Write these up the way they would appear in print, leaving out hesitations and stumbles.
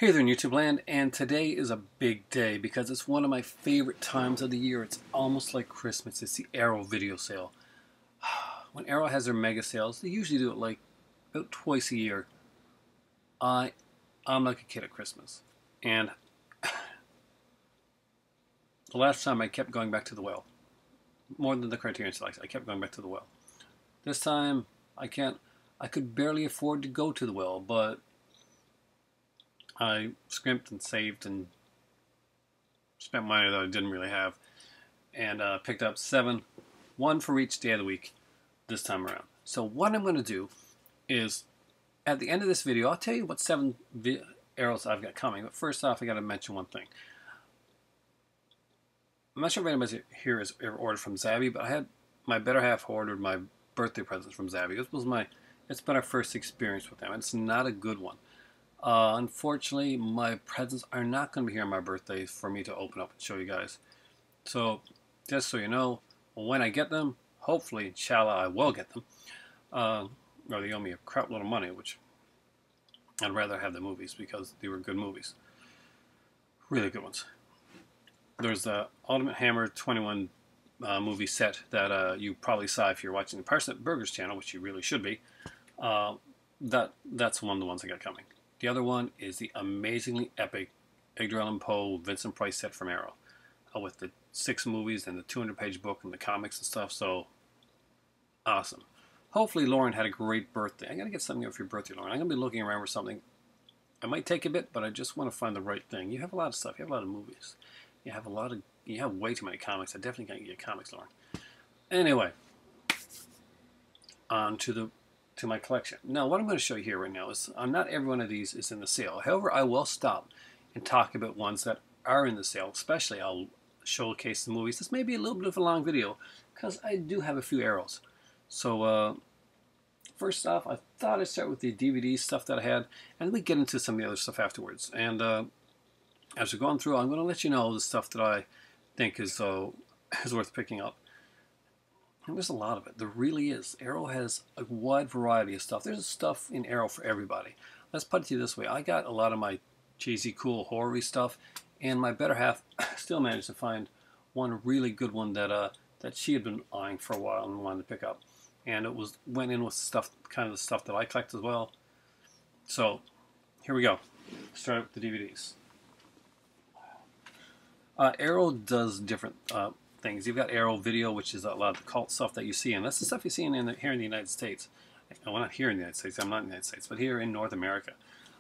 Hey there in YouTube land, and today is a big day because it's one of my favorite times of the year. It's almost like Christmas. It's the Arrow video sale. When Arrow has their mega sales, they usually do it like about twice a year. I'm like a kid at Christmas. And the last time I kept going back to the well. More than the Criterion Select, I kept going back to the well. This time I could barely afford to go to the well, but I scrimped and saved and spent money that I didn't really have, and picked up one for each day of the week this time around. So what I'm going to do is, at the end of this video, I'll tell you what 7 arrows I've got coming. But first off, I got to mention one thing. I'm not sure if anybody here has ever ordered from Zabby, but I had my better half ordered my birthday presents from Zabby. It's been our first experience with them. It's not a good one. Unfortunately, my presents are not going to be here on my birthday for me to open up and show you guys. So, just so you know, when I get them, hopefully, inshallah, I will get them. Or they owe me a crap load of money, which I'd rather have the movies because they were good movies. Really good ones. There's the Ultimate Hammer 21 movie set that you probably saw if you're watching the Parsnip Burgers channel, which you really should be. That's one of the ones I got coming. The other one is the amazingly epic Edgar Allan Poe Vincent Price set from Arrow, with the 6 movies and the 200-page book and the comics and stuff. So awesome. Hopefully Lauren had a great birthday. I gotta get something up for your birthday, Lauren. I'm gonna be looking around for something. I might take a bit, but I just want to find the right thing. You have a lot of stuff. You have a lot of movies. You have way too many comics. I definitely can't get comics, Lauren. Anyway, on to my collection. Now, what I'm going to show you here right now is not every one of these is in the sale. However, I will stop and talk about ones that are in the sale. Especially, I'll showcase the movies. This may be a little bit of a long video because I do have a few arrows. So, first off, I thought I'd start with the DVD stuff that I had, and then we get into some of the other stuff afterwards. And as we're going through, I'm going to let you know the stuff that I think is worth picking up. And there's a lot of it. There really is. Arrow has a wide variety of stuff. There's stuff in Arrow for everybody. Let's put it to you this way. I got a lot of my cheesy, cool, horror-y stuff, and my better half still managed to find one really good one that she had been eyeing for a while and wanted to pick up. And it went in with stuff, kind of the stuff that I collect as well. So here we go. Start with the DVDs. Arrow does different things. You've got Arrow Video, which is a lot of the cult stuff that you see, and that's the stuff you see here in the United States. Well, not here in the United States. I'm not in the United States, but here in North America.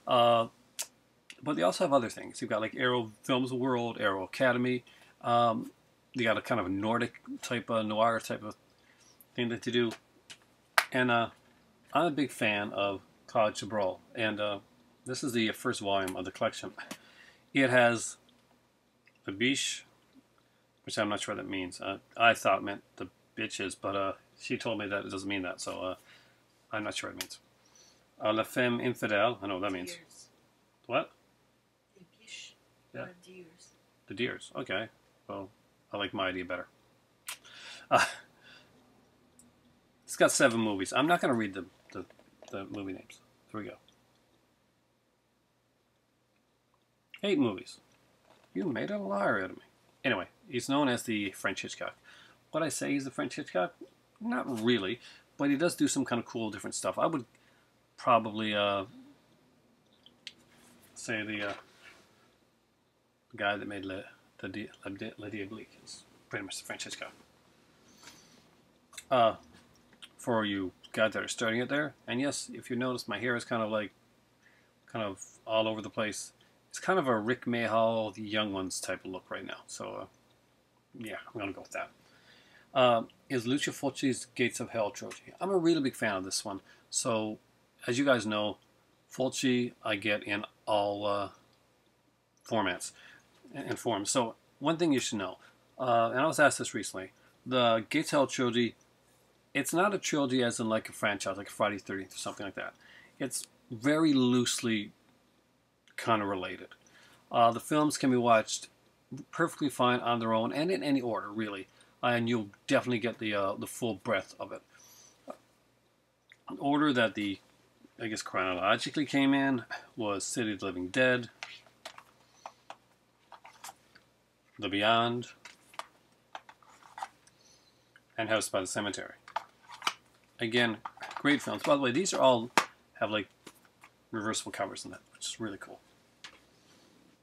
But they also have other things. You've got like Arrow Films World, Arrow Academy. You got a kind of a Nordic type of noir type of thing that you do. And I'm a big fan of Claude Chabrol, and this is the first volume of the collection. It has the biche, which I'm not sure what that means. I thought it meant the bitches, but she told me that it doesn't mean that, so I'm not sure what it means. La femme infidèle, I know what that means. Deers. What? The biche. Yeah. Deers. The deers, okay. Well, I like my idea better. It's got 7 movies. I'm not going to read the movie names. Here we go. 8 movies. You made a liar out of me. Anyway, he's known as the French Hitchcock. Would I say he's the French Hitchcock? Not really, but he does do some kind of cool different stuff. I would probably say the guy that made Le Diablique is pretty much the French Hitchcock. For you guys that are starting it there, and yes, if you notice, my hair is kind of all over the place. It's kind of a Rick Mayhall, the Young Ones type of look right now. So, yeah, I'm going to go with that. Is Lucio Fulci's Gates of Hell trilogy. I'm a really big fan of this one. So, as you guys know, Fulci I get in all formats and forms. So, one thing you should know, and I was asked this recently, the Gates of Hell trilogy, it's not a trilogy as in like a franchise, like Friday the 13th or something like that. It's very loosely kind of related. The films can be watched perfectly fine on their own and in any order, really, and you'll definitely get the full breadth of it. An order that the I guess chronologically came in was City of the Living Dead, The Beyond, and House by the Cemetery. Again, great films. By the way, these are all have like reversible covers in that, which is really cool.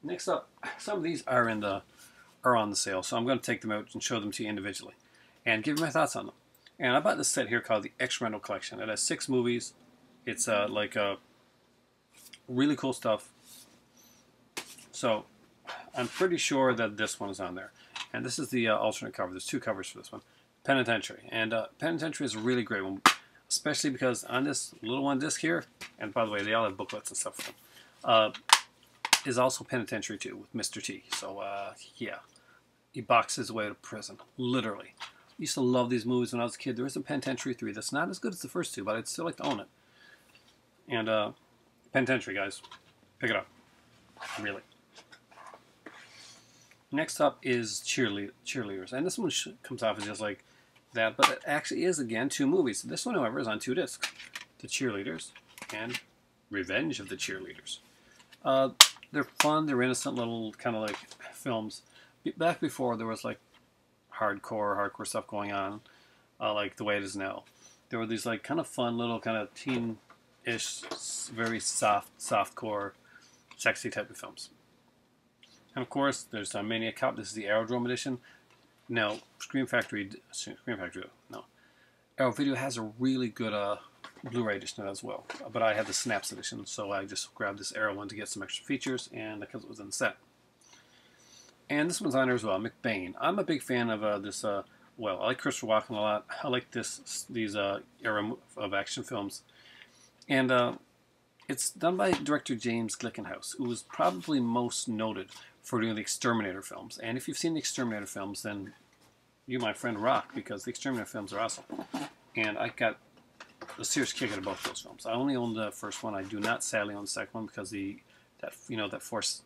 Next up, some of these are on the sale, so I'm going to take them out and show them to you individually and give you my thoughts on them. And I bought this set here called the X Rental Collection. It has 6 movies. It's really cool stuff. So I'm pretty sure that this one is on there. And this is the alternate cover. There's 2 covers for this one. Penitentiary. And Penitentiary is a really great one, especially because on this little one disc here, and by the way, they all have booklets and stuff for them, is also Penitentiary 2 with Mr. T. So, yeah. He boxes his way out of prison. Literally. I used to love these movies when I was a kid. There is a Penitentiary 3 that's not as good as the first 2, but I'd still like to own it. And, Penitentiary, guys. Pick it up. Really. Next up is Cheerleaders. And this one comes off as just like that, but it actually is, again, 2 movies. This one, however, is on 2 discs. The Cheerleaders and Revenge of the Cheerleaders. They're fun. They're innocent little kind of like films. Back before there was like hardcore stuff going on, like the way it is now. There were these like kind of fun little kind of teen-ish, very softcore, sexy type of films. And of course, there's Maniac Cop. This is the Aerodrome edition. Now, Scream Factory, no. Arrow Video has a really good Blu-ray edition as well. But I had the Snaps edition, so I just grabbed this Arrow one to get some extra features, and because it was in the set. And this one's on there as well, McBain. I'm a big fan of this, well, I like Christopher Walken a lot. I like these era of action films. And it's done by director James Glickenhaus, who was probably most noted for doing the Exterminator films. And if you've seen the Exterminator films, then you, my friend, rock, because the Exterminator films are awesome. And I got a serious kick out of both those films. I only own the first one. I do not sadly own the second one because that Force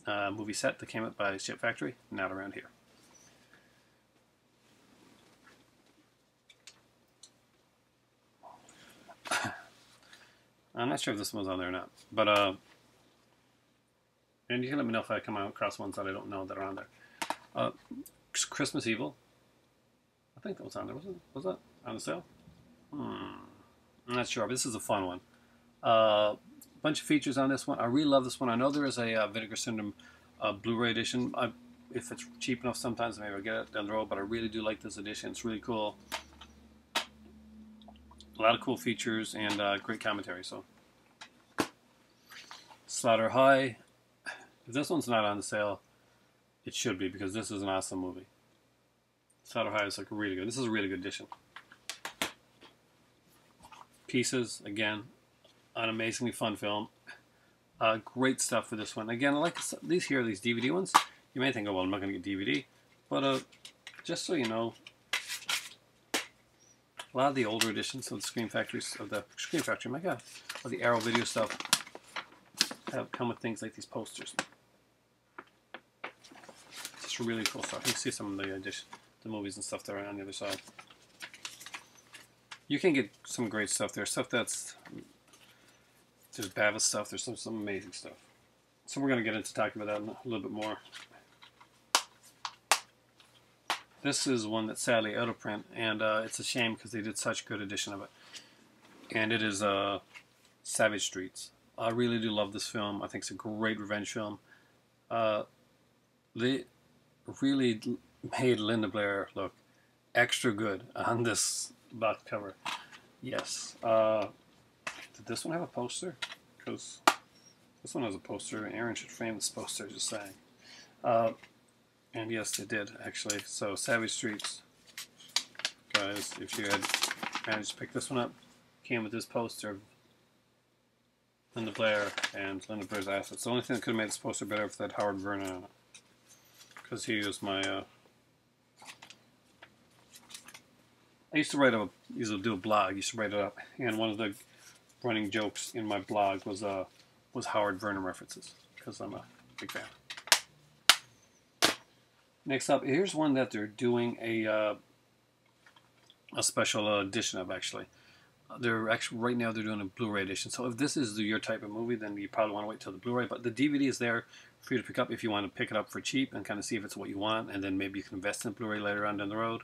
movie set that came out by Ship Factory, not around here. I'm not sure if this one's on there or not, but and you can let me know if I come across ones that I don't know that are on there. Christmas Evil. I think that was on there. Was that on the sale? I'm not sure, but this is a fun one. Bunch of features on this one. I really love this one. I know there is a Vinegar Syndrome Blu-ray edition. If it's cheap enough, sometimes maybe I'll get it down the road, but I really do like this edition. It's really cool. A lot of cool features and great commentary. So, Slaughter High. If this one's not on the sale, it should be, because this is an awesome movie. Slaughter High is like really good. This is a really good edition. Pieces, again, an amazingly fun film. Great stuff for this one. Again, I like these DVD ones. You may think, oh, well, I'm not going to get DVD. But just so you know, a lot of the older editions of the Scream Factory, my God, of the Arrow Video stuff, have come with things like these posters. It's really cool stuff. You can see some of the movies and stuff that are on the other side. You can get some great stuff there. Stuff that's... There's Bava stuff. There's some amazing stuff. So we're going to get into talking about that a little bit more. This is one that's sadly out of print, and it's a shame because they did such a good edition of it. And it is Savage Streets. I really do love this film. I think it's a great revenge film. They really made Linda Blair look extra good on this box cover. Yes. Did this one have a poster? Because this one has a poster. Aaron should frame this poster, just saying. And yes, it did, actually. So, Savage Streets. Guys, if you had managed to pick this one up, came with this poster of Linda Blair and Linda Blair's assets. The only thing that could have made this poster better if that Howard Vernon on it. Because he was my... I used to do a blog. I used to write it up. And one of the running jokes in my blog was Howard Vernon references. Because I'm a big fan. Next up, here's one that they're doing a special edition of, actually. They're actually right now they're doing a Blu-ray edition. So if this is your type of movie, then you probably want to wait till the Blu-ray. But the DVD is there for you to pick up if you want to pick it up for cheap and kind of see if it's what you want, and then maybe you can invest in Blu-ray later on down the road.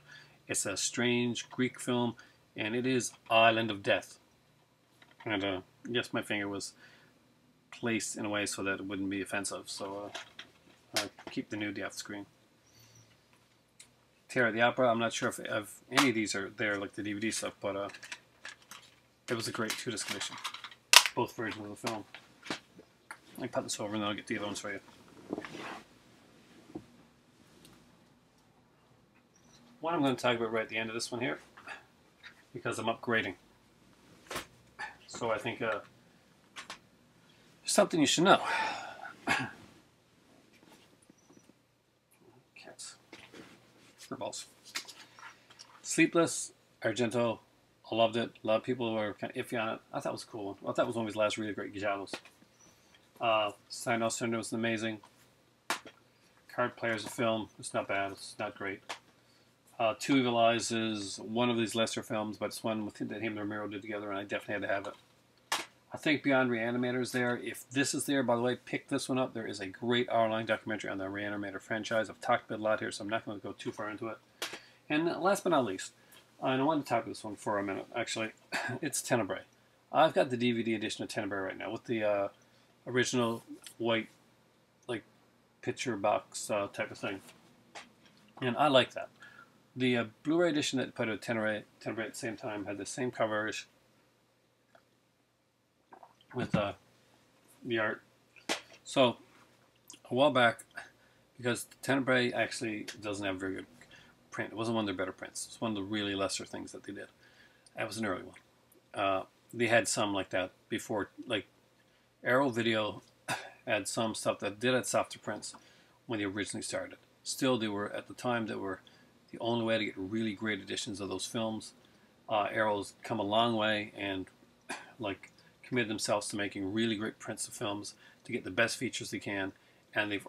It's a strange Greek film, and it is Island of Death. And yes, my finger was placed in a way so that it wouldn't be offensive. So I keep the nudity off the screen. Terror at the Opera. I'm not sure if any of these are there, like the DVD stuff, but it was a great 2-disc edition. Both versions of the film. I can put this over and then I'll get the other ones for you. One I'm going to talk about right at the end of this one here, because I'm upgrading. So I think there's something you should know. Cats. Furballs. Sleepless, Argento. I loved it. A lot of people were kind of iffy on it. I thought it was a cool one. I thought it was one of his last really great giallos. Sign Off Surrender was amazing. Card Player's a film. It's not bad. It's not great. Two Evil Eyes is one of these lesser films, but it's one with that him and Romero did together, and I definitely had to have it. I think Beyond Reanimator is there. If this is there, by the way, pick this one up. There is a great hour-long documentary on the Reanimator franchise. I've talked about it a lot here, so I'm not going to go too far into it. And last but not least, and I wanted to talk about this one for a minute, actually. It's Tenebrae. I've got the DVD edition of Tenebrae right now with the original white, like, picture box type of thing. And I like that. The Blu-ray edition that put out Tenebrae at the same time had the same covers with the art. So, a while back, because Tenebrae actually doesn't have very good print. It wasn't one of their better prints. It's one of the really lesser things that they did. That was an early one. They had some like that before, like Arrow Video had some stuff that did have softer prints when they originally started. Still, they were, at the time, that were the only way to get really great editions of those films. Arrow's come a long way and like committed themselves to making really great prints of films to get the best features they can, and they've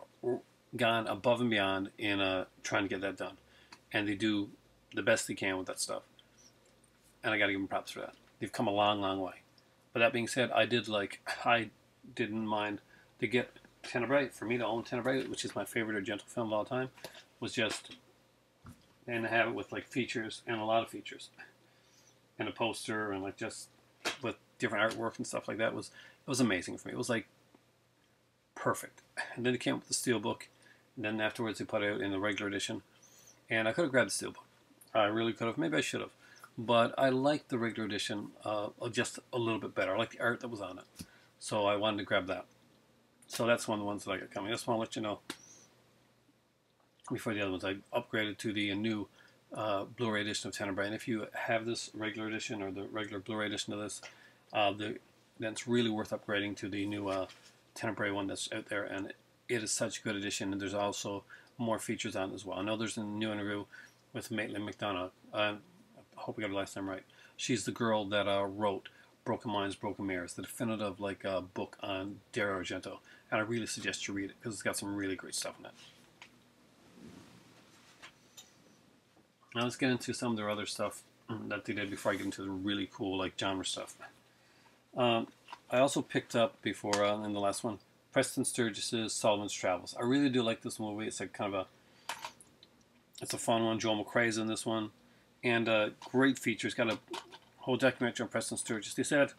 gone above and beyond in trying to get that done. And they do the best they can with that stuff. And I got to give them props for that. They've come a long, long way. But that being said, I didn't mind to get Tenebrae. For me to own Tenebrae, which is my favorite Argento film of all time, was just, and to have it with like features and a lot of features, and a poster and like just with different artwork and stuff like that, it was amazing for me. It was like perfect. And then it came with the steelbook, and then afterwards they put it out in the regular edition. And I could have grabbed the steelbook. I really could have. Maybe I should have. But I liked the regular edition just a little bit better. I liked the art that was on it. So I wanted to grab that. So that's one of the ones that I got coming. I just want to let you know before the other ones. I upgraded to the new Blu-ray edition of Tenebrae. And if you have this regular edition or the regular Blu-ray edition of this, then it's really worth upgrading to the new Tenebrae one that's out there. And it is such a good edition. And there's also more features on it as well. I know there's a new interview with Maitland McDonough. I hope we got her last name right. She's the girl that wrote Broken Minds, Broken Mirrors, the definitive book on Dario Argento. And I really suggest you read it because it's got some really great stuff in it. Now let's get into some of their other stuff that they did before I get into the really cool like genre stuff. I also picked up before in the last one Preston Sturges's Sullivan's Travels. I really do like this movie. It's like kind of it's a fun one. Joel McCrea's in this one, and great features. Got a whole documentary on Preston Sturges. They said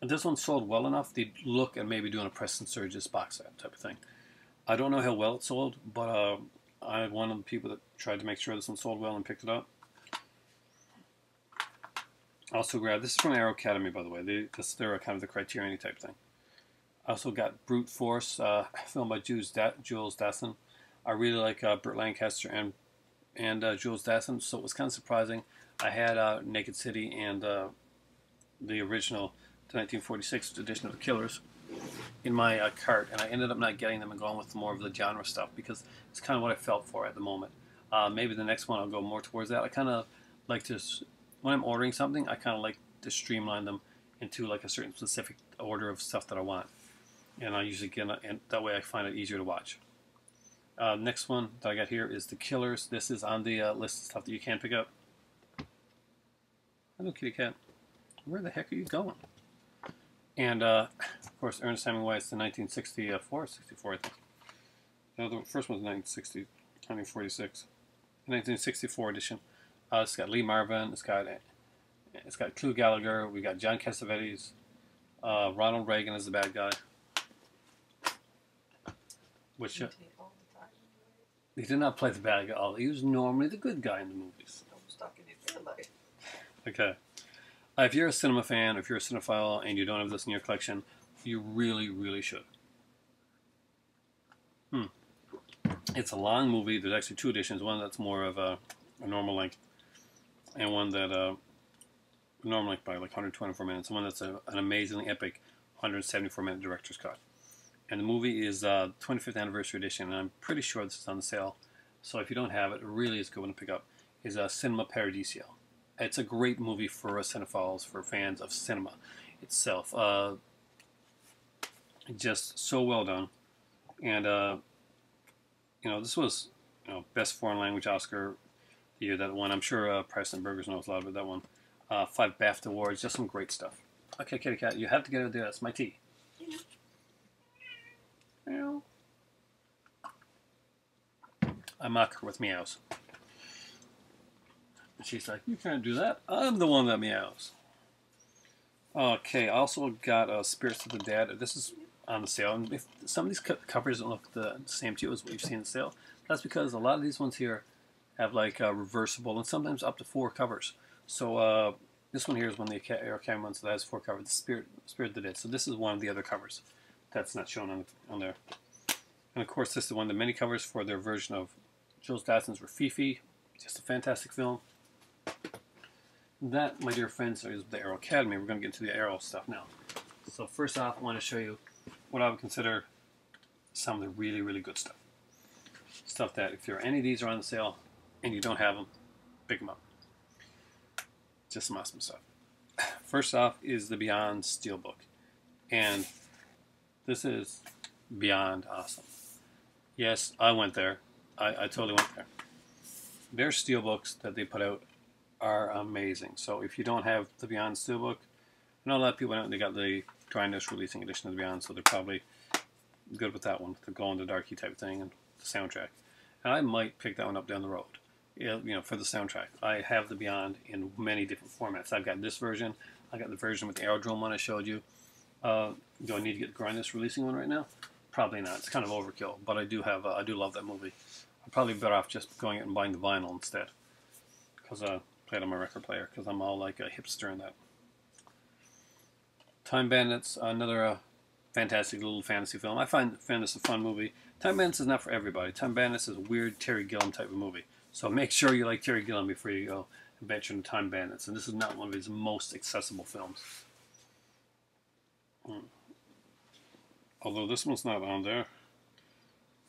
this one sold well enough they'd look at maybe doing a Preston Sturges box set type of thing. I don't know how well it sold, but I'm one of the people that tried to make sure this one sold well and picked it up. Also grabbed, this is from Arrow Academy, by the way. They're kind of the Criterion type thing. I also got Brute Force, filmed by Jules Dassin. I really like Burt Lancaster and Jules Dassin, so it was kind of surprising. I had Naked City and the original, the 1946 edition of The Killers in my cart, and I ended up not getting them and going with more of the genre stuff because it's kind of what I felt for at the moment. Maybe the next one I'll go more towards that. I kind of like to, when I'm ordering something, I kind of like to streamline them into like a certain specific order of stuff that I want. And I usually get, and that way I find it easier to watch. Next one that I got here is The Killers. This is on the list of stuff that you can pick up. Hello, kitty cat. Where the heck are you going? And, of course, Ernest Hemingway's the 1964, 64, I think. No, the first one's 1960, 1946. The 1964 edition. It's got Lee Marvin. It's got Clu Gallagher. We got John Cassavetes. Ronald Reagan is the bad guy. Which he did not play the bad guy. He was normally the good guy in the movies. Okay. If you're a cinema fan, if you're a cinephile, and you don't have this in your collection, you really, really should. It's a long movie. There's actually two editions. One that's more of a normal length, and one that normal length by like 124 minutes. And one that's an amazingly epic 174-minute director's cut. And the movie is 25th anniversary edition, and I'm pretty sure this is on sale. So if you don't have it, it really is a good one to pick up. Is Cinema Paradiso. It's a great movie for cinephiles, for fans of cinema itself. Just so well done. And, this was, Best Foreign Language Oscar the year that won. I'm sure Preston Burgers knows a lot about that one. 5 BAFTA awards, just some great stuff. Okay, kitty cat, you have to get out there. That's my tea. Meow. I mock her with meows. And she's like, you can't do that. I'm the one that meows. Okay, I also got Spirits of the Dead. This is on the sale. And if some of these covers don't look the same to you as what you've seen in the sale, that's because a lot of these ones here have like reversible and sometimes up to 4 covers. So this one here is one of the Academy ones that has 4 covers. The Spirit of the Dead. So this is one of the other covers that's not shown on there. And of course, this is one of the many covers for their version of Jules Dassin's Rafifi. Just a fantastic film. That, my dear friends, is the Arrow Academy. We're going to get into the Arrow stuff now. So first off, I want to show you what I would consider some of the really, really good stuff. Stuff that if any of these are on sale and you don't have them, pick them up. Just some awesome stuff. First off is the Beyond Steelbook. And this is beyond awesome. Yes, I went there. I totally went there. Their steelbooks that they put out are amazing. So if you don't have the Beyond Steelbook, I know a lot of people they got the Dryness releasing edition of the Beyond, so they're probably good with that one, the glow in the darky type thing and the soundtrack. And I might pick that one up down the road, for the soundtrack. I have the Beyond in many different formats. I've got this version. I got the version with the Aerodrome one I showed you. Do I need to get the Dryness releasing one right now? Probably not. It's kind of overkill, but I do love that movie. I'm probably better off just going out and buying the vinyl instead, because I play it on my record player, because I'm all like a hipster in that. Time Bandits, another fantastic little fantasy film. I find this a fun movie. Time Bandits is not for everybody. Time Bandits is a weird Terry Gilliam type of movie. So make sure you like Terry Gilliam before you go and venture into Time Bandits. And this is not one of his most accessible films. Although this one's not on there.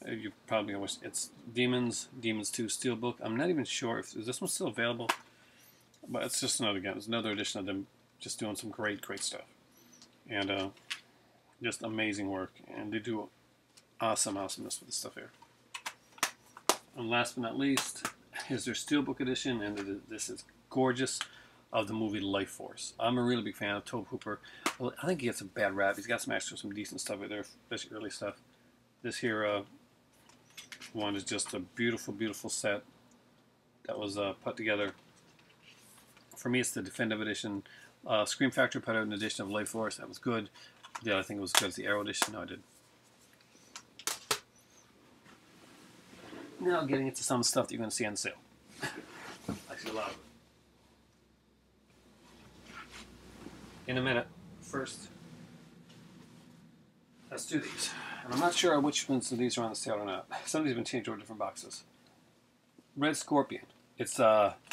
You probably wish it's Demons 2 Steelbook. I'm not even sure if this one's still available. But it's just it's another edition of them just doing some great stuff. And just amazing work. And they do awesomeness with this stuff here. And last but not least is their Steelbook edition, and this is gorgeous, of the movie Life Force. I'm a really big fan of Tobe Hooper. Well, I think he gets a bad rap. He's got some decent stuff out there, especially early stuff. This here one is just a beautiful, beautiful set that was put together. For me, it's the Definitive Edition. Scream Factory put out an edition of Life Force. That was good. The other thing was good as the Arrow edition. No, I did. Now getting into some stuff that you're going to see on sale. I see a lot of it. In a minute. First, let's do these. And I'm not sure which ones of these are on the sale or not. Some of these have been changed over different boxes. Red Scorpion. It's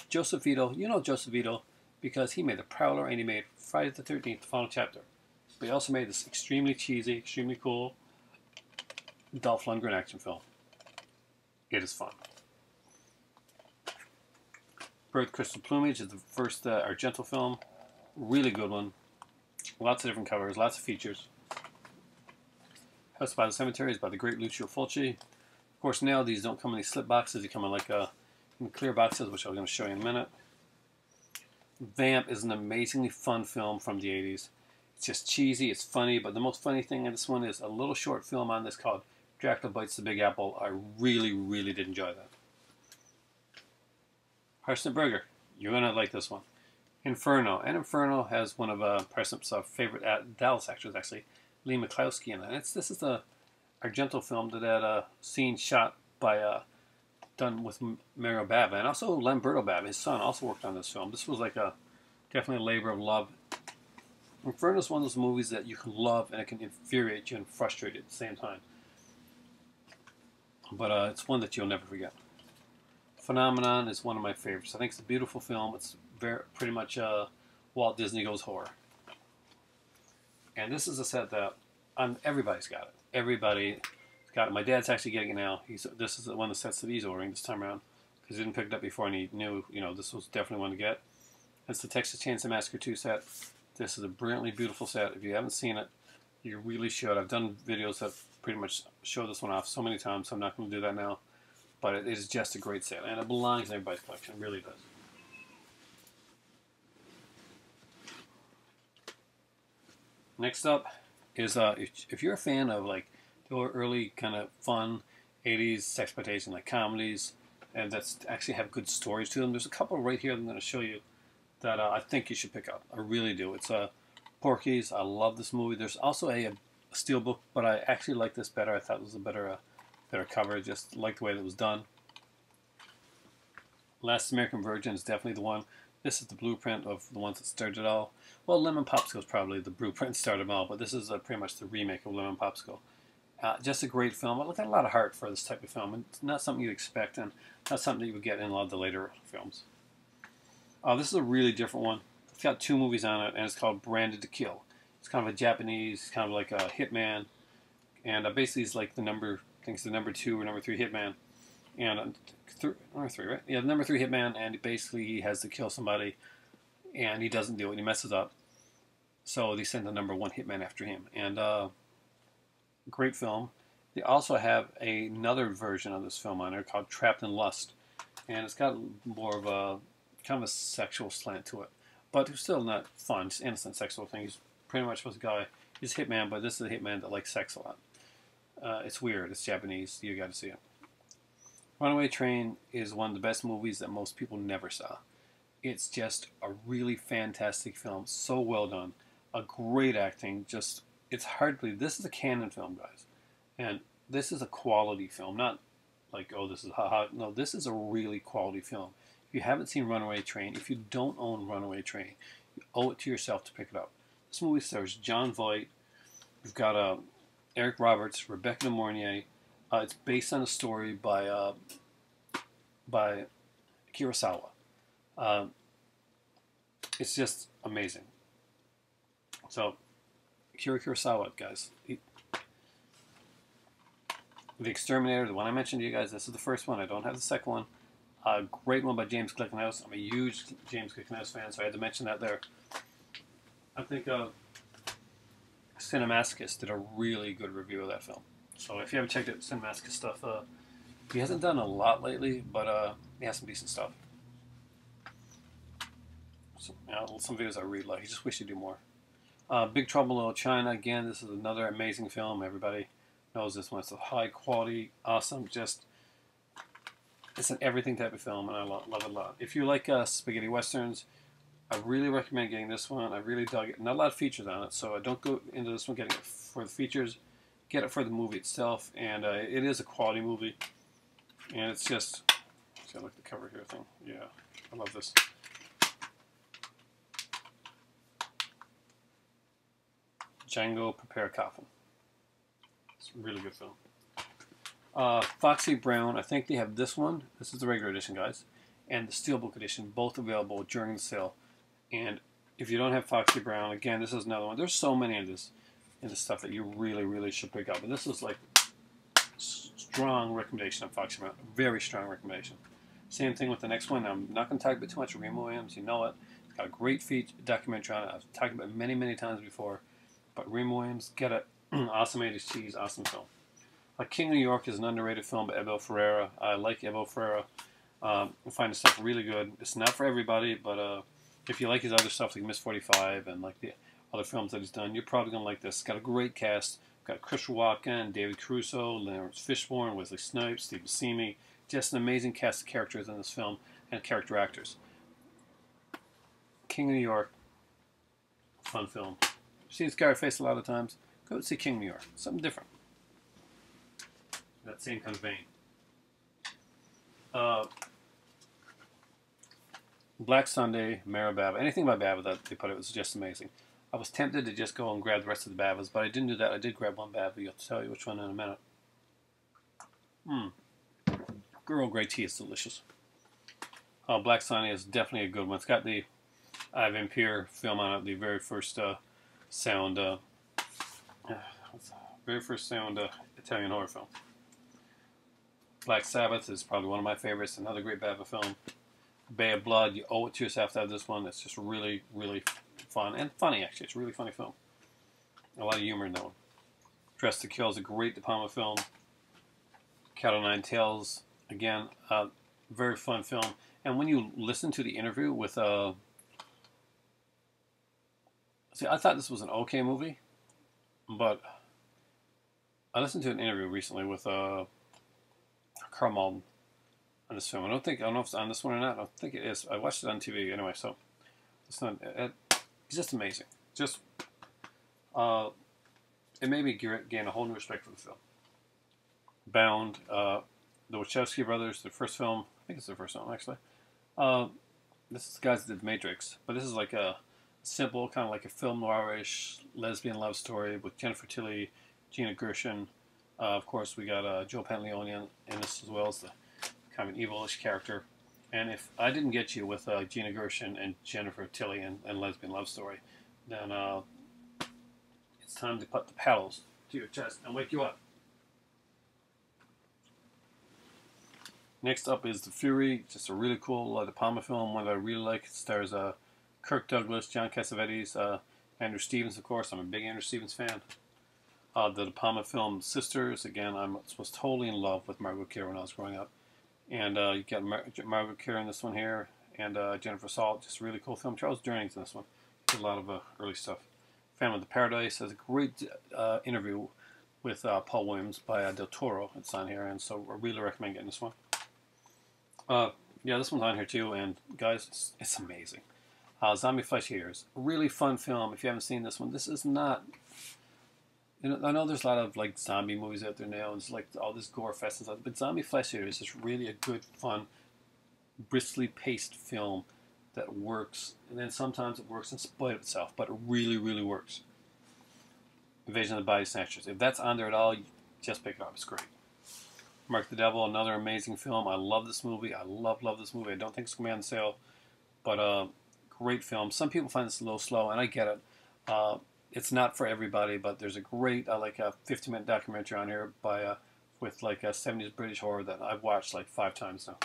Joseph Vito. You know Joseph Vito because he made The Prowler and he made Friday the 13th, the final chapter. But he also made this extremely cheesy, extremely cool Dolph Lundgren action film. It is fun. Birth Crystal Plumage is the first Argento film. Really good one. Lots of different covers, lots of features. House by the Cemetery is by the great Lucio Fulci. Of course, now these don't come in these slip boxes. They come in like in clear boxes, which I'm going to show you in a minute. Vamp is an amazingly fun film from the 80s. It's just cheesy, it's funny, but the most funny thing in this one is a little short film on this called Dracula Bites the Big Apple. I really, really did enjoy that. Parsnip Burger. You're going to like this one. Inferno. And Inferno has one of Parsnip's favorite Dallas actors, actually, Lee McCloskey in it. This is the Argento film that had a scene shot by done with Mario Bava, and also Lamberto Bava, his son, also worked on this film. This was like definitely a labor of love. Inferno is one of those movies that you can love and it can infuriate you and frustrate you at the same time. But it's one that you'll never forget. Phenomenon is one of my favorites. I think it's a beautiful film. It's pretty much Walt Disney goes horror. And this is a set that everybody's got it. Everybody's got it. My dad's actually getting it now. This is one of the sets that he's ordering this time around because he didn't pick it up before and he knew, this was definitely one to get. It's the Texas Chainsaw Massacre 2 set. This is a brilliantly beautiful set. If you haven't seen it, you really should. I've done videos that pretty much show this one off so many times, so I'm not going to do that now. But it is just a great set, and it belongs in everybody's collection. It really does. Next up is if you're a fan of like the early kind of fun 80s sexploitation, like comedies, and that's actually have good stories to them. There's a couple right here that I'm going to show you that I think you should pick up. I really do. It's Porky's. I love this movie. There's also a steelbook, but I actually like this better. I thought it was a better cover. Just like the way that it was done. Last American Virgin is definitely the one. This is the blueprint of the ones that started it all. Well, Lemon Popsicle is probably the blueprint that started them all, but this is pretty much the remake of Lemon Popsicle. Just a great film. I've got a lot of heart for this type of film. It's not something you'd expect, and not something that you would get in a lot of the later films. This is a really different one. It's got 2 movies on it, and it's called Branded to Kill. It's kind of a Japanese, kind of like a hitman, and basically it's like the number 2 or number 3 hitman, and number 3, right? Yeah, the number 3 hitman, and basically he has to kill somebody, and he doesn't do it, and he messes up. So they send the number 1 hitman after him, and great film. They also have another version of this film on there called Trapped in Lust, and it's got more of a kind of a sexual slant to it, but it's still not fun. It's innocent sexual thing. He's pretty much was a guy. He's a hitman, but this is a hitman that likes sex a lot. It's weird. It's Japanese. You got to see it. Runaway Train is one of the best movies that most people never saw. It's just a really fantastic film. So well done. A great acting. It's hard to believe. This is a canon film, guys. And this is a quality film. Not like, oh, this is haha. No, this is a really quality film. If you haven't seen Runaway Train, if you don't own Runaway Train, you owe it to yourself to pick it up. This movie stars John Voight. We've got Eric Roberts, Rebecca De Mornay. It's based on a story by Kurosawa. It's just amazing. So, Kurosawa, guys. The Exterminator, the one I mentioned to you guys, this is the first one. I don't have the second one. A great one by James Glickenhaus. I'm a huge James Glickenhaus fan, so I had to mention that there. I think Cinemasochist did a really good review of that film. So if you haven't checked out Cinemasochist stuff, he hasn't done a lot lately, but he has some decent stuff. So, some videos I really like. I just wish he'd do more. Big Trouble in Little China. Again, this is another amazing film. Everybody knows this one. It's a high quality, awesome, it's an everything type of film, and I love it a lot. If you like spaghetti westerns, I really recommend getting this one. I really dug it. Not a lot of features on it, so I don't go into this one getting it for the features. Get it for the movie itself, and it is a quality movie. And it's just, let's look at the cover here thing. Yeah, I love this. Django Prepare a Coffin. It's a really good film. Foxy Brown, I think they have this one. This is the regular edition, guys. And the Steelbook edition, both available during the sale. And if you don't have Foxy Brown, again, this is another one. There's so many in this stuff that you really, really should pick up. And this is like strong recommendation of Foxy Brown. Very strong recommendation. Same thing with the next one. I'm not going to talk about too much of Remo Williams. You know it. It's got a great documentary on it. I've talked about it many, many times before. But Remo Williams, get it. Awesome 80s cheese. Awesome film. King of New York is an underrated film by Abel Ferreira. I like Abel Ferreira. I find his stuff really good. It's not for everybody, but if you like his other stuff like Miss 45 and like the other films that he's done, you're probably going to like this. It's got a great cast. Got Christopher Walken, David Caruso, Lawrence Fishburne, Wesley Snipes, Steve Buscemi. Just an amazing cast of characters in this film and character actors. King of New York, fun film. You've seen Scarface a lot of times. Go see King of New York. Something different. That same kind of vein. Black Sunday, Mara Bava. Anything by Bava that they put, it was just amazing. I was tempted to just go and grab the rest of the Bavas, but I didn't do that. I did grab one Bava. I'll tell you which one in a minute. Earl Grey tea is delicious. Black Sunday is definitely a good one. It's got the Ivan Pier film on it, the very first sound Italian horror film. Black Sabbath is probably one of my favorites. Another great Bava film. Bay of Blood, you owe it to yourself to have this one. It's just really, really fun and funny, actually. It's a really funny film. A lot of humor in that one. Dressed to Kill is a great De Palma film. Cat o' Nine Tails, again, very fun film. And when you listen to the interview with see, I thought this was an okay movie, but I listened to an interview recently with Carl Malden on this film. I don't know if it's on this one or not. I don't think it is. I watched it on TV anyway, so it's not. It's just amazing. Just it made me gain a whole new respect for the film. Bound, the Wachowski brothers, their first film. I think it's their first film actually. This is the guys that did Matrix, but this is like a simple, kind of like a film noirish lesbian love story with Jennifer Tilly, Gina Gershon. Of course, we got Joe Pantoliano in this as well as the kind of an evilish character. And if I didn't get you with Gina Gershon and Jennifer Tilly and lesbian love story, then it's time to put the paddles to your chest and wake you up. Next up is The Fury, just a really cool De Palma film, one that I really like. It stars Kirk Douglas, John Cassavetes, Andrew Stevens, of course. I'm a big Andrew Stevens fan. The De Palma film Sisters, again, I was totally in love with Margot Kidder when I was growing up. And you got Margot Kidder in this one here, and Jennifer Salt, just a really cool film. Charles Jurnings in this one. Did a lot of early stuff. Family of the Paradise has a great interview with Paul Williams by Del Toro. It's on here, and so I really recommend getting this one. Yeah, this one's on here too, and guys, it's amazing. Zombie Flesh Eaters, a really fun film. If you haven't seen this one, this is not. You know, I know there's a lot of like zombie movies out there now, and it's like all this gore fest and stuff. But Zombie Flesh Eaters is really a good, fun, briskly paced film that works, and then sometimes it works in spite of itself, but it really, really works. Invasion of the Body Snatchers. If that's on there at all, just pick it up. It's great. Mark the Devil, another amazing film. I love this movie. I love this movie. I don't think it's going to be on sale, but great film. Some people find this a little slow, and I get it. It's not for everybody, but there's a great, like a 50-minute documentary on here by with like a 70s British horror that I've watched like 5 times now.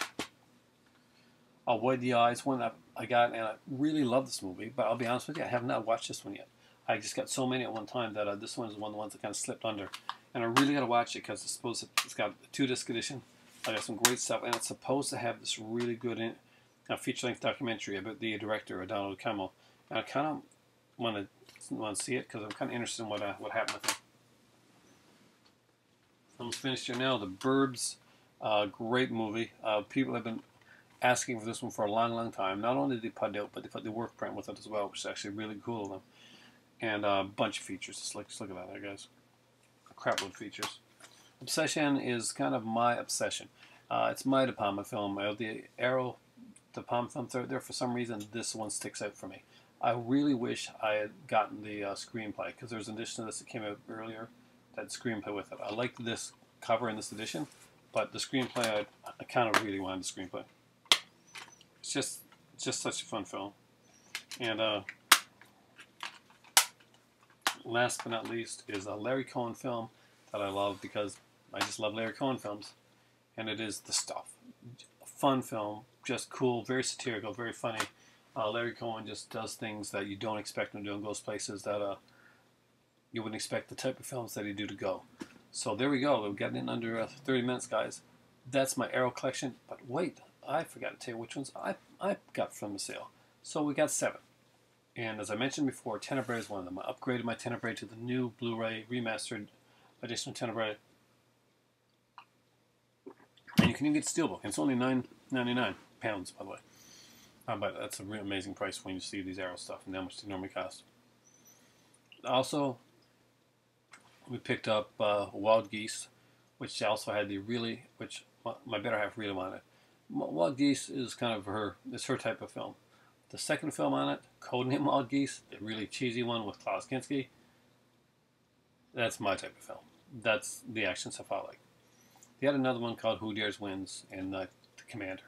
Avoid the Eyes, one that I got, and I really love this movie, but I'll be honest with you, I have not watched this one yet. I just got so many at one time that this one is one of the ones that kind of slipped under. And I really got to watch it because it's got a 2-disc edition. I got some great stuff, and it's supposed to have this really good feature-length documentary about the director, Donald Cammell. And I kind of want to see it because I'm kind of interested in what happened with him. Almost finished here now. The Burbs, great movie. People have been asking for this one for a long, long time. Not only did they put it out, but they put the work print with it as well, which is actually really cool of them. And a bunch of features. Just look at that there, guys. A crapload of features. Obsession is kind of my obsession. It's my De Palma film. The Arrow De Palma films there, for some reason, this one sticks out for me. I really wish I had gotten the screenplay, because there's an edition of this that came out earlier that had screenplay with it. I liked this cover in this edition, but the screenplay, I kind of really wanted the screenplay. It's just such a fun film. And last but not least is a Larry Cohen film that I love because I just love Larry Cohen films, and it is The Stuff. A fun film, just cool, very satirical, very funny. Larry Cohen just does things that you don't expect him to do and goes places that you wouldn't expect the type of films that he do to go. So there we go. We're getting in under 30 minutes, guys. That's my Arrow collection. But wait, I forgot to tell you which ones I got from the sale. So we got 7. And as I mentioned before, Tenebrae is one of them. I upgraded my Tenebrae to the new Blu-ray remastered edition of Tenebrae. And you can even get Steelbook. And it's only £9.99, by the way. But that's a real amazing price when you see these Arrow stuff and how much they normally cost. Also, we picked up Wild Geese, which also had which my better half really wanted. Wild Geese is kind of it's her type of film. The second film on it, Codename Wild Geese, the really cheesy one with Klaus Kinski, that's my type of film. That's the action stuff I like. They had another one called Who Dares Wins and The Commander.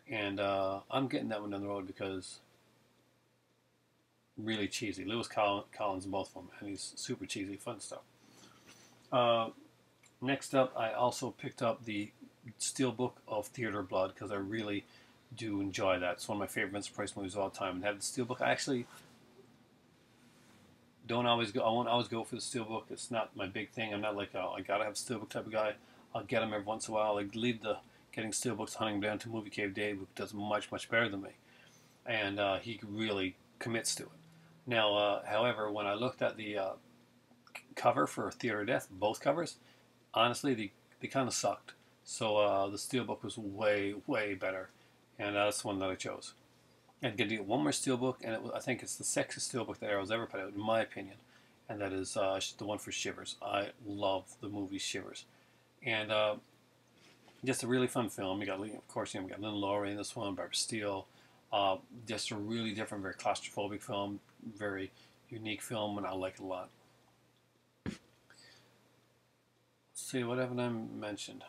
And I'm getting that one down the road because really cheesy. Lewis Collins in both of them, and he's super cheesy, fun stuff. Next up, I also picked up the Steelbook of Theater of Blood because I really do enjoy that. It's one of my favorite Vincent Price movies of all time. And have the Steelbook. I actually don't always go. I won't always go for the Steelbook. It's not my big thing. I'm not like I gotta have a Steelbook type of guy. I'll get them every once in a while. I leave the getting Steelbooks hunting down to Movie Cave Dave, who does much better than me, and he really commits to it. Now, however, when I looked at the cover for Theater of Death, both covers, honestly, they kind of sucked. So the Steelbook was way better, and that's the one that I chose. And going to get one more Steelbook, and I think it's the sexiest Steelbook that Arrow's ever put out, in my opinion, and that is the one for Shivers. I love the movie Shivers, and just a really fun film. You got, of course, we got Lynn Laurie in this one, Barbara Steele. Just a really different, very claustrophobic film, very unique film, and I like it a lot. Let's see, what haven't I mentioned?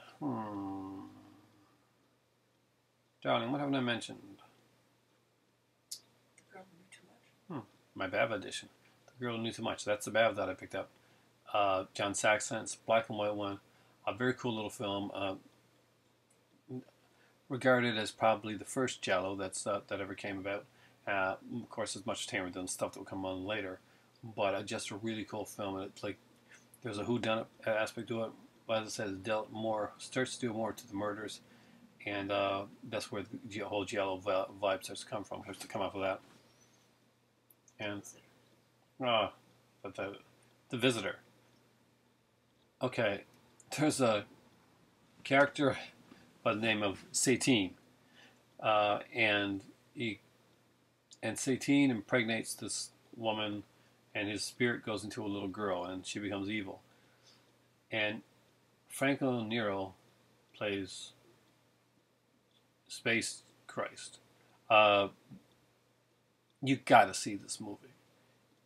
Darling, what haven't I mentioned? The Girl Who Knew Too Much. My Bav edition. The Girl Who Knew Too Much. That's the Bav that I picked up. John Saxon's black and white one. A very cool little film. Regarded as probably the first Giallo that ever came about. Of course, it's much tamer than stuff that will come on later, but just a really cool film. And it's like there's a whodunit aspect to it, but as I said, it starts to do more to the murders, and that's where the whole Giallo vibe starts to come from. Starts to come off of that. And but the Visitor. Okay, there's a character by the name of Satine, and Satine impregnates this woman, and his spirit goes into a little girl, and she becomes evil. And Franco Nero plays Space Christ. You gotta see this movie.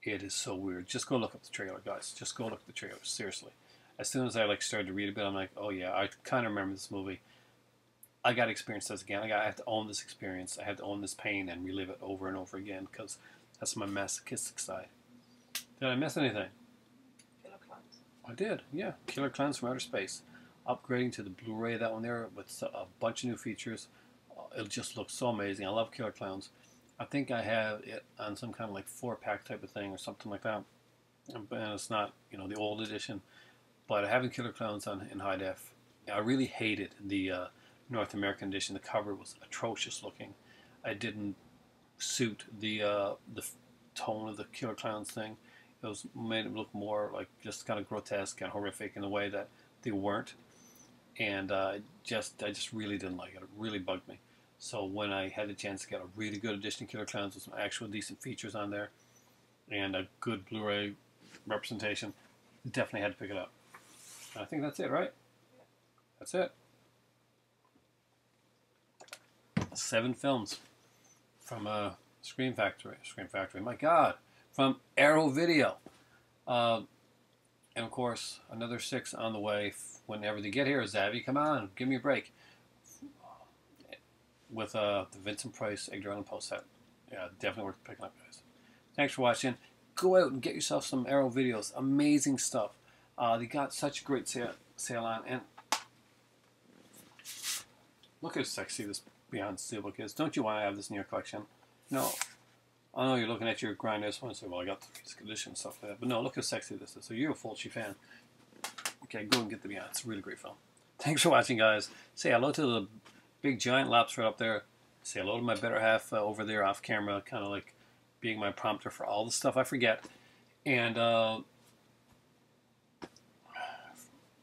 It is so weird. Just go look up the trailer, guys. Just go look at the trailer. Seriously. As soon as I started to read a bit, I'm like, oh yeah, I kind of remember this movie. I got to experience this again. I have to own this experience. I have to own this pain and relive it over and over again because that's my masochistic side. Did I miss anything? Killer Clowns. I did, yeah. Killer Clowns from Outer Space. Upgrading to the Blu-ray of that one there with a bunch of new features. It just looks so amazing. I love Killer Clowns. I think I have it on some kind of like 4-pack type of thing or something like that. And it's not, the old edition. But having Killer Clowns in high def, I really hated the North American edition. The cover was atrocious looking. It didn't suit the tone of the Killer Clowns thing. It made it look more like just kind of grotesque and horrific in a way that they weren't. And I just really didn't like it. It really bugged me. So when I had the chance to get a really good edition of Killer Clowns with some actual decent features on there and a good Blu-ray representation, definitely had to pick it up. And I think that's it, right? That's it. 7 films from Scream Factory, my God, from Arrow Video. And of course, another 6 on the way whenever they get here. Zavi, come on, give me a break. With the Vincent Price Edgar Allan Poe set. Yeah, definitely worth picking up, guys. Thanks for watching. Go out and get yourself some Arrow videos. Amazing stuff. They got such a great sale on, and look how sexy this Beyond Steelbook is. Don't you want to have this in your collection? No. I know you're looking at your Grindhouse one and say, well, I got the condition and stuff like that. But no, look how sexy this is. So you're a Fulci fan. Okay, go and get the Beyond. It's a really great film. Thanks for watching, guys. Say hello to the big giant lobster up there. say hello to my better half over there off camera, kind of like being my prompter for all the stuff I forget. And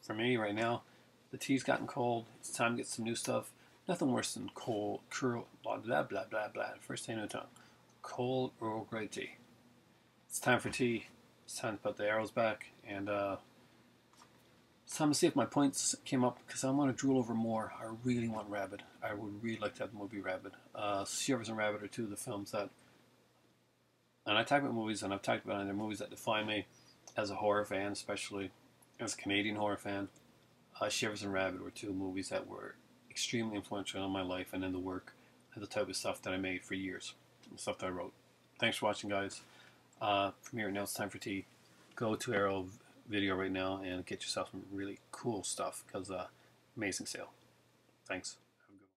for me right now, the tea's gotten cold. It's time to get some new stuff. Nothing worse than cold, curl, blah, blah, blah, blah, blah. First thing in the tongue. Cold Earl Grey tea. It's time for tea. It's time to put the arrows back. And it's time to see if my points came up, because I want to drool over more. I really want Rabid. I would really like to have the movie Rabid. Shivers and Rabid are two of the films that, and I talk about movies, and I've talked about other movies that define me as a horror fan, especially as a Canadian horror fan. Shivers and Rabid were two movies that were extremely influential in my life and in the work and the type of stuff that I made for years, the stuff that I wrote. Thanks for watching, guys. From here, now it's time for tea. Go to Arrow Video right now and get yourself some really cool stuff, because amazing sale. Thanks.